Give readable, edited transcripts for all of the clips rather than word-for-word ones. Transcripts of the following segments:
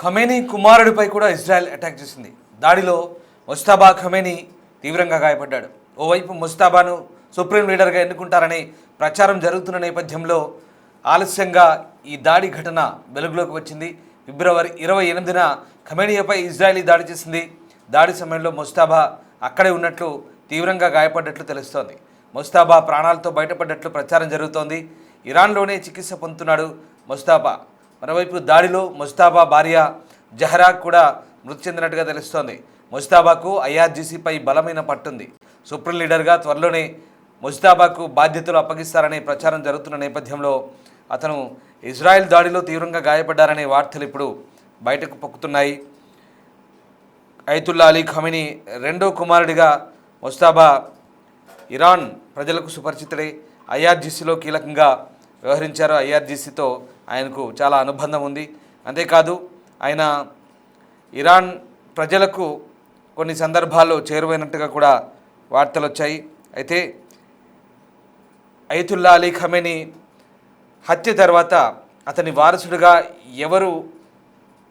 Khamenei కుమారుడిపై కూడా Israel attack చేసింది. దాడిలో ముజ్తబా ఖమేనీ తీవ్రంగా గాయపడ్డాడు. ఓవైపు ముజ్తబాను సుప్రీం లీడర్గా ఎన్నుకుంటారని ప్రచారం జరుగుతున్న నేపథ్యంలో ఆలస్యంగా ఈ దాడి ఘటన వెలుగులోకి వచ్చింది. ఫిబ్రవరి 28న ఖమేనీపై ఇజ్రాయెల్ దాడి చేసింది. దాడి సమయంలో ముజ్తబా అక్కడే ఉన్నట్లు తీవ్రంగా గాయపడ్డట్లు తెలుస్తోంది. ముజ్తబా ప్రాణాలతో బయటపడ్డట్లు ప్రచారం జరుగుతోంది. ఇరాన్లోనే చికిత్స పొందుతున్నాడు ముజ్తబా. మరోవైపు దాడిలో ముజ్తబా భార్య జహరా కూడా మృతి చెందినట్టుగా తెలుస్తోంది. ముజ్తబాకు ఐఆర్జీసీపై బలమైన పట్టుంది. సుప్రీం లీడర్గా త్వరలోనే ముజ్తబాకు బాధ్యతలు అప్పగిస్తారనే ప్రచారం జరుగుతున్న నేపథ్యంలో అతను ఇజ్రాయెల్ దాడిలో తీవ్రంగా గాయపడ్డారనే వార్తలు ఇప్పుడు బయటకు పొక్కుతున్నాయి. అయతుల్లా అలీ ఖమేనీ రెండో కుమారుడిగా ముజ్తబా ఇరాన్ ప్రజలకు సుపరిచితుడే. ఐఆర్జీసీలో కీలకంగా వ్యవహరించారు. ఐఆర్జీసీతో ఆయనకు చాలా అనుబంధం ఉంది. అంతేకాదు ఆయన ఇరాన్ ప్రజలకు కొన్ని సందర్భాల్లో చేరువైనట్టుగా కూడా వార్తలు వచ్చాయి. అయితే అయతుల్లా అలీ ఖమేనీ హత్య తర్వాత అతని వారసుడిగా ఎవరు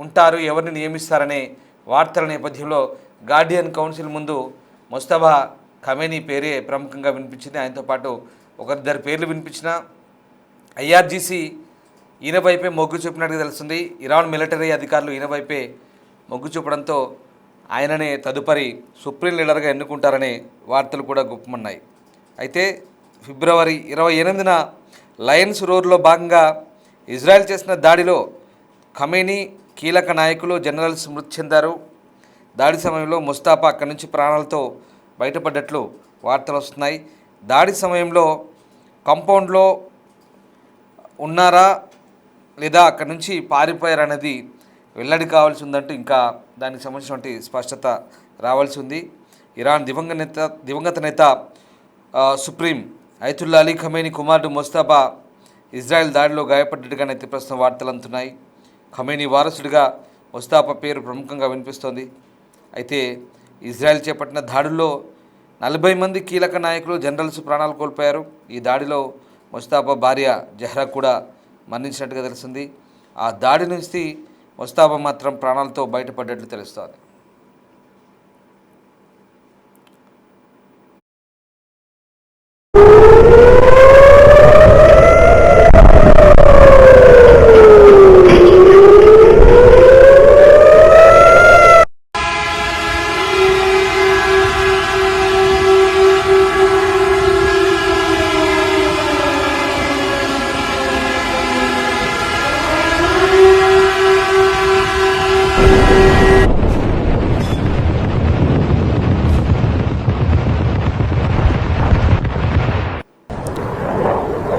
ఉంటారు, ఎవరిని నియమిస్తారనే వార్తల నేపథ్యంలో గార్డియన్ కౌన్సిల్ ముందు ముజ్తబా ఖమేనీ పేరే ప్రముఖంగా వినిపించింది. ఆయనతో పాటు ఒకరిద్దరు పేర్లు వినిపించిన ఐఆర్జీసీ ఈయన వైపే మొగ్గు చూపినట్టుగా తెలుస్తుంది. ఇరాన్ మిలిటరీ అధికారులు ఈయన వైపే మొగ్గు చూపడంతో ఆయననే తదుపరి సుప్రీం లీడర్గా ఎన్నుకుంటారనే వార్తలు కూడా గుప్పమన్నాయి. అయితే ఫిబ్రవరి 28న లయన్స్ రోడ్లో భాగంగా ఇజ్రాయెల్ చేసిన దాడిలో ఖమేనీ కీలక నాయకులు జనరల్స్ మృతి చెందారు. దాడి సమయంలో ముజ్తబా అక్కడి నుంచి ప్రాణాలతో బయటపడ్డట్లు వార్తలు వస్తున్నాయి. దాడి సమయంలో కాంపౌండ్లో ఉన్నారా లేదా అక్కడి నుంచి పారిపోయారనేది వెల్లడి కావాల్సి ఉందంటూ ఇంకా దానికి సంబంధించినటువంటి స్పష్టత రావాల్సి ఉంది. ఇరాన్ దివంగత నేత సుప్రీం అయతుల్లా అలీ ఖమేనీ కుమారుడు ముజ్తబా ఇజ్రాయెల్ దాడిలో గాయపడ్డట్టుగానైతే ప్రస్తుతం వార్తలు అందుతున్నాయి. ఖమేనీ వారసుడిగా ముజ్తబా పేరు ప్రముఖంగా వినిపిస్తోంది. అయితే ఇజ్రాయెల్ చేపట్టిన దాడుల్లో 40 మంది కీలక నాయకులు జనరల్స్ ప్రాణాలు కోల్పోయారు. ఈ దాడిలో ముజ్తబా భార్య జహ్రా కూడా మరణించినట్టుగా తెలిసింది. ఆ దాడి నుంచి ముజ్తబా మాత్రం ప్రాణాలతో బయటపడ్డట్లు తెలుస్తోంది.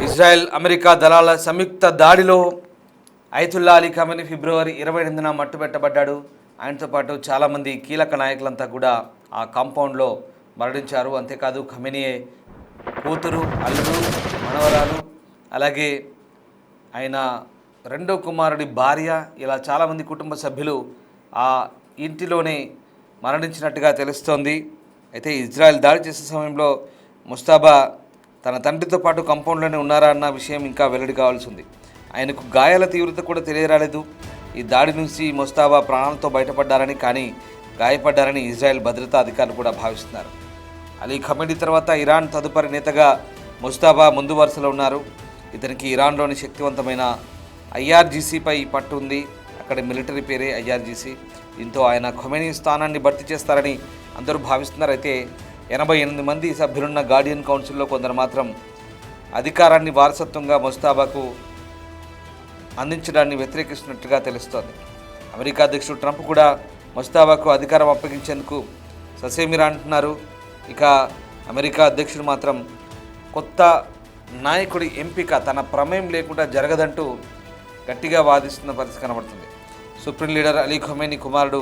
ఇజ్రాయెల్ అమెరికా దళాల సంయుక్త దాడిలో అయతుల్లా అలీ ఖమేనీ ఫిబ్రవరి 28న మట్టుబెట్టబడ్డాడు. ఆయనతో పాటు చాలామంది కీలక నాయకులంతా కూడా ఆ కాంపౌండ్లో మరణించారు. అంతేకాదు ఖమేనీ కూతురు, అల్లుడు, మనవరాలు, అలాగే ఆయన రెండో కుమారుడి భార్య, ఇలా చాలామంది కుటుంబ సభ్యులు ఆ ఇంటిలోనే మరణించినట్టుగా తెలుస్తోంది. అయితే ఇజ్రాయెల్ దాడి చేసే సమయంలో ముజ్తబా తన తండ్రితో పాటు కాంపౌండ్లోనే ఉన్నారా అన్న విషయం ఇంకా వెల్లడి కావాల్సి ఉంది. ఆయనకు గాయాల తీవ్రత కూడా తెలియరాలేదు. ఈ దాడి నుంచి ముజ్తబా ప్రాణాలతో బయటపడ్డారని, కానీ గాయపడ్డారని ఇజ్రాయెల్ భద్రతా అధికారులు కూడా భావిస్తున్నారు. అలీ ఖమేనీ తర్వాత ఇరాన్ తదుపరి నేతగా ముజ్తబా ముందు వరుసలో ఉన్నారు. ఇతనికి ఇరాన్లోని శక్తివంతమైన ఐఆర్జీసీపై పట్టు ఉంది. అక్కడ మిలిటరీ పేరే ఐఆర్జీసీ. దీంతో ఆయన ఖమేనీ స్థానాన్ని భర్తీ చేస్తారని అందరూ భావిస్తున్నారు. అయితే 88 మంది సభ్యులున్న గార్డియన్ కౌన్సిల్లో కొందరు మాత్రం అధికారాన్ని వారసత్వంగా ముజ్తబాకు అందించడాన్ని వ్యతిరేకిస్తున్నట్టుగా తెలుస్తోంది. అమెరికా అధ్యక్షుడు ట్రంప్ కూడా ముజ్తబాకు అధికారం అప్పగించేందుకు ససేమిరా అంటున్నారు. ఇక అమెరికా అధ్యక్షుడు మాత్రం కొత్త నాయకుడి ఎంపిక తన ప్రమేయం లేకుండా జరగదంటూ గట్టిగా వాదిస్తున్న పరిస్థితి కనబడుతుంది. సుప్రీం లీడర్ అలీ ఖమేనీ కుమారుడు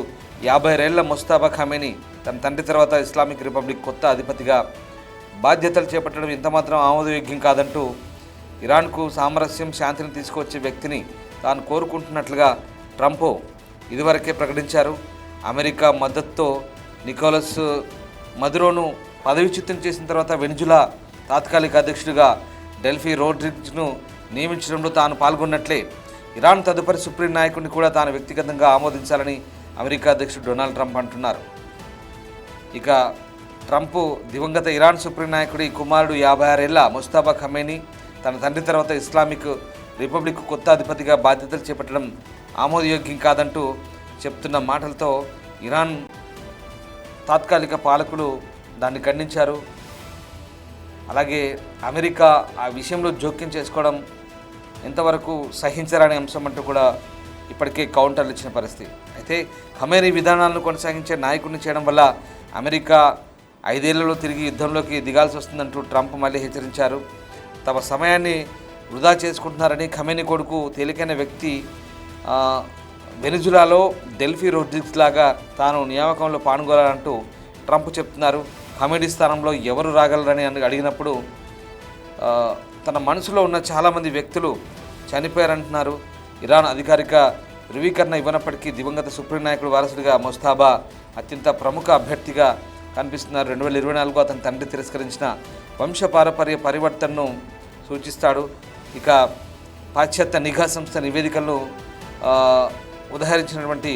52 ముజ్తబా ఖమేనీ తన తండ్రి తర్వాత ఇస్లామిక్ రిపబ్లిక్ కొత్త అధిపతిగా బాధ్యతలు చేపట్టడం ఎంతమాత్రం ఆమోదయోగ్యం కాదంటూ ఇరాన్కు సామరస్యం, శాంతిని తీసుకొచ్చే వ్యక్తిని తాను కోరుకుంటున్నట్లుగా ట్రంప్ ఇదివరకే ప్రకటించారు. అమెరికా మద్దతుతో నికోలస్ మదురోను పదవిచ్యుతం చేసిన తర్వాత వెనిజులా తాత్కాలిక అధ్యక్షుడిగా డెల్ఫీ రోడ్రిగ్స్ను నియమించడంలో తాను పాల్గొన్నట్లే ఇరాన్ తదుపరి సుప్రీం నాయకుడిని కూడా తాను వ్యక్తిగతంగా ఆమోదించాలని అమెరికా అధ్యక్షుడు డొనాల్డ్ ట్రంప్ అంటున్నారు. ఇక ట్రంప్ దివంగత ఇరాన్ సుప్రీం నాయకుడి కుమారుడు 56 ఏళ్ల ముస్తాబా ఖమేనీ తన తండ్రి తర్వాత ఇస్లామిక్ రిపబ్లిక్ కొత్త అధిపతిగా బాధ్యతలు చేపట్టడం ఆమోదయోగ్యం కాదంటూ చెప్తున్న మాటలతో ఇరాన్ తాత్కాలిక పాలకులు దాన్ని ఖండించారు. అలాగే అమెరికా ఆ విషయంలో జోక్యం చేసుకోవడం ఎంతవరకు సహించరాని అంశం అంటూ కూడా ఇప్పటికే కౌంటర్లు ఇచ్చిన పరిస్థితి. అయితే ఖమేనీ విధానాలను కొనసాగించే నాయకుడిని చేయడం వల్ల అమెరికా 5 ఏళ్లలో తిరిగి యుద్ధంలోకి దిగాల్సి వస్తుందంటూ ట్రంప్ మళ్ళీ హెచ్చరించారు. తమ సమయాన్ని వృధా చేసుకుంటున్నారని ఖమేనీ కొడుకు తేలికైన వ్యక్తి వెనిజులాలో డెల్ఫీ రోడ్రిగ్స్ లాగా తాను నియామకంలో పాల్గొనాలంటూ ట్రంప్ చెప్తున్నారు. ఖమేనీ స్థానంలో ఎవరు రాగలరని అడిగినప్పుడు తన మనసులో ఉన్న చాలామంది వ్యక్తులు చనిపోయారంటున్నారు. ఇరాన్ అధికారిక ధృవీకరణ ఇవ్వనప్పటికీ దివంగత సుప్రీం నాయకుడు వారసుడిగా ముస్తాబా అత్యంత ప్రముఖ అభ్యర్థిగా కనిపిస్తున్నారు. 2024 అతని తండ్రి తిరస్కరించిన వంశపారపర్య పరివర్తనను సూచిస్తాడు. ఇక పాశ్చాత్య నిఘా సంస్థ నివేదికలను ఉదహరించినటువంటి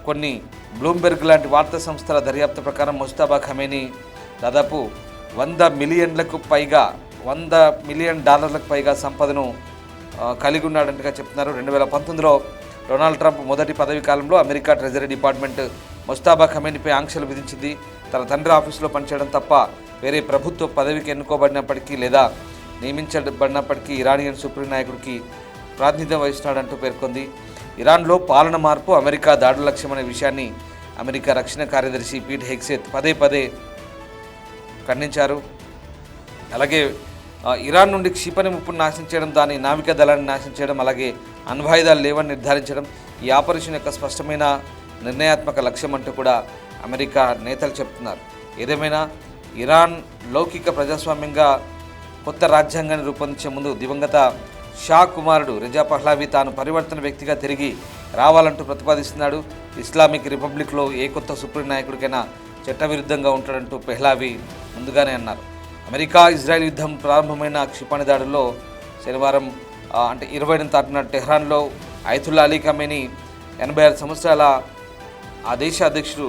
కొన్ని బ్లూంబెర్గ్ లాంటి వార్తా సంస్థల దర్యాప్తు ప్రకారం ముస్తాబా ఖమేనీ దాదాపు $100 మిలియన్ పైగా సంపదను కలిగి ఉన్నాడంటగా చెప్తున్నారు. 2019లో డొనాల్డ్ ట్రంప్ మొదటి పదవి కాలంలో అమెరికా ట్రెజరీ డిపార్ట్మెంట్ ముస్తాబా ఖమేనీపై ఆంక్షలు విధించింది. తన తండ్రి ఆఫీసులో పనిచేయడం తప్ప వేరే ప్రభుత్వ పదవికి ఎన్నుకోబడినప్పటికీ లేదా నియమించబడినప్పటికీ ఇరానియన్ సుప్రీం నాయకుడికి ప్రాతినిధ్యం వహిస్తున్నాడంటూ పేర్కొంది. ఇరాన్లో పాలన మార్పు అమెరికా దాడుల లక్ష్యమనే విషయాన్ని అమెరికా రక్షణ కార్యదర్శి పీట్ హెగ్సేత్ పదే ఖండించారు. అలాగే ఇరాన్ నుండి క్షిపణి ముప్పును నాశనం చేయడం, దాని నావికా దళాన్ని నాశనం చేయడం, అలాగే అణ్వాయుధాలు లేవని నిర్ధారించడం ఈ ఆపరేషన్ యొక్క స్పష్టమైన నిర్ణయాత్మక లక్ష్యం అంటూ కూడా అమెరికా నేతలు చెప్తున్నారు. ఏదేమైనా ఇరాన్ లౌకిక ప్రజాస్వామ్యంగా కొత్త రాజ్యాంగాన్ని రూపొందించే ముందు దివంగత షా కుమారుడు రిజా పహ్లావి తాను పరివర్తన వ్యక్తిగా తిరిగి రావాలంటూ ప్రతిపాదిస్తున్నాడు. ఇస్లామిక్ రిపబ్లిక్లో ఏ కొత్త సుప్రీం నాయకుడికైనా చట్టవిరుద్ధంగా ఉంటాడంటూ పెహ్లావి ముందుగానే అన్నారు. అమెరికా ఇజ్రాయెల్ యుద్ధం ప్రారంభమైన క్షిపణి దాడుల్లో శనివారం అంటే 20న తారీఖున టెహ్రాన్లో అయతుల్లా అలీ ఖమేనీ 86 సంవత్సరాల ఆ దేశ అధ్యక్షుడు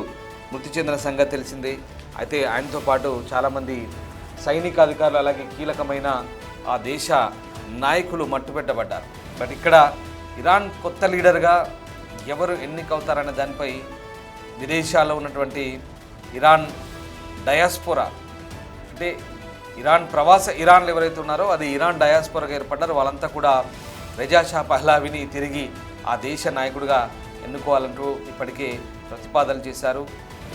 మృతి చెందిన సంగతి తెలిసిందే. అయితే ఆయనతో పాటు చాలామంది సైనిక అధికారులు అలాగే కీలకమైన ఆ దేశ నాయకులు మట్టుపెట్టబడ్డారు. బట్ ఇక్కడ ఇరాన్ కొత్త లీడర్గా ఎవరు ఎన్నికవుతారనే దానిపై విదేశాల్లో ఉన్నటువంటి ఇరాన్ డయాస్పోరా అంటే ఇరాన్ ప్రవాస ఇరాన్లు ఎవరైతే ఉన్నారో అది ఇరాన్ డయాస్పోరాగా ఏర్పడ్డారో వాళ్ళంతా కూడా రెజా షా పహ్లావిని తిరిగి ఆ దేశ నాయకుడిగా ఎన్నుకోవాలంటూ ఇప్పటికే ప్రతిపాదనలు చేశారు.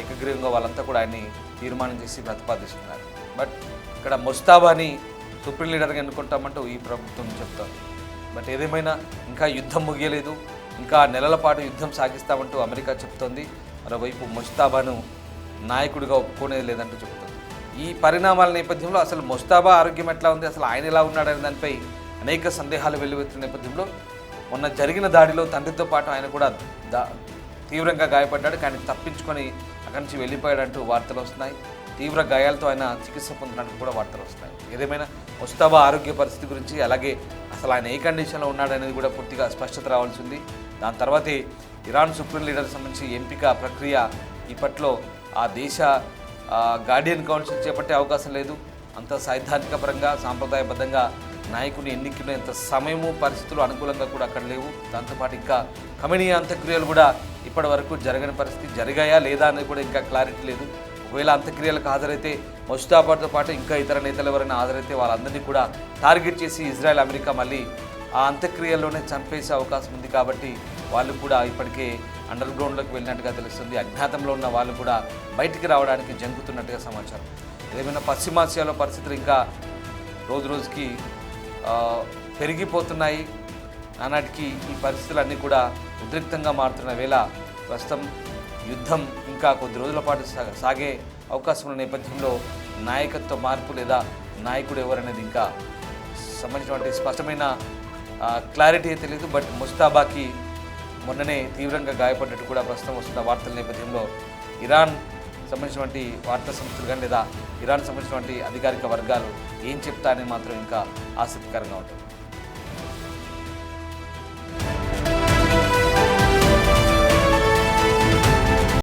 ఏకగ్రీవంగా వాళ్ళంతా కూడా ఆయన్ని తీర్మానం చేసి ప్రతిపాదిస్తున్నారు. బట్ ఇక్కడ ముస్తాబాని సుప్రీం లీడర్గా ఎన్నుకుంటామంటూ ఈ ప్రభుత్వం చెప్తోంది. బట్ ఏదేమైనా ఇంకా యుద్ధం ముగియలేదు, ఇంకా నెలల పాటు యుద్ధం సాగిస్తామంటూ అమెరికా చెప్తోంది. మరోవైపు ముస్తాబాను నాయకుడిగా ఒప్పుకునేది లేదంటూ చెప్తోంది. ఈ పరిణామాల నేపథ్యంలో అసలు ముస్తాబా ఆరోగ్యం ఎట్లా ఉంది, అసలు ఆయన ఎలా ఉన్నాడనే దానిపై అనేక సందేహాలు వెల్లువెత్తిన నేపథ్యంలో మొన్న జరిగిన దాడిలో తండ్రితో పాటు ఆయన కూడా తీవ్రంగా గాయపడ్డాడు. కానీ తప్పించుకొని అక్కడి నుంచి వెళ్ళిపోయాడంటూ వార్తలు వస్తున్నాయి. తీవ్ర గాయాలతో ఆయన చికిత్స పొందినట్టు కూడా వార్తలు వస్తున్నాయి. ఏదేమైనా ముస్తాబా ఆరోగ్య పరిస్థితి గురించి అలాగే అసలు ఆయన ఏ కండిషన్లో ఉన్నాడనేది కూడా పూర్తిగా స్పష్టత రావాల్సి ఉంది. దాని తర్వాతే ఇరాన్ సుప్రీం లీడర్ సంబంధించి ఎంపిక ప్రక్రియ ఇప్పట్లో ఆ దేశ గార్డియన్ కౌన్సిల్ చేపట్టే అవకాశం లేదు. అంత సైద్ధాంతిక పరంగా సాంప్రదాయబద్ధంగా నాయకుని ఎన్నికైనంత సమయము పరిస్థితులు అనుకూలంగా కూడా అక్కడ లేవు. దాంతోపాటు ఇంకా ఖమేనీ అంత్యక్రియలు కూడా ఇప్పటి వరకు జరగని పరిస్థితి, జరిగాయా లేదా అనేది కూడా ఇంకా క్లారిటీ లేదు. ఒకవేళ అంత్యక్రియలకు హాజరైతే ముస్తాబాతో పాటు ఇంకా ఇతర నేతలు ఎవరైనా హాజరైతే వాళ్ళందరినీ కూడా టార్గెట్ చేసి ఇజ్రాయెల్ అమెరికా మళ్ళీ ఆ అంత్యక్రియల్లోనే చంపేసే అవకాశం ఉంది. కాబట్టి వాళ్ళు కూడా ఇప్పటికే అండర్ గ్రౌండ్లోకి వెళ్ళినట్టుగా తెలుస్తుంది. అజ్ఞాతంలో ఉన్న వాళ్ళు కూడా బయటికి రావడానికి జంకుతున్నట్టుగా సమాచారం. ఏదైనా పశ్చిమాసియాలో పరిస్థితులు ఇంకా రోజు రోజుకి పెరిగిపోతున్నాయి. నానాటికి ఈ పరిస్థితులన్నీ కూడా ఉద్రిక్తంగా మారుతున్న వేళ ప్రస్తుతం యుద్ధం ఇంకా కొద్ది రోజుల పాటు సాగే అవకాశం ఉన్న నేపథ్యంలో నాయకత్వ మార్పు లేదా నాయకుడు ఎవరనేది ఇంకా సంబంధించినటువంటి స్పష్టమైన క్లారిటీ అయితే లేదు. బట్ ముస్తాబాకి మొన్ననే తీవ్రంగా గాయపడ్డట్టు కూడా ప్రస్తుతం వస్తున్న వార్తల నేపథ్యంలో ఇరాన్ సంబంధించినటువంటి వార్తా సంస్థలు కానీ లేదా ఇరాన్ సంబంధించినటువంటి అధికారిక వర్గాలు ఏం చెప్తారని మాత్రం ఇంకా ఆసక్తికరంగా ఉంటుంది.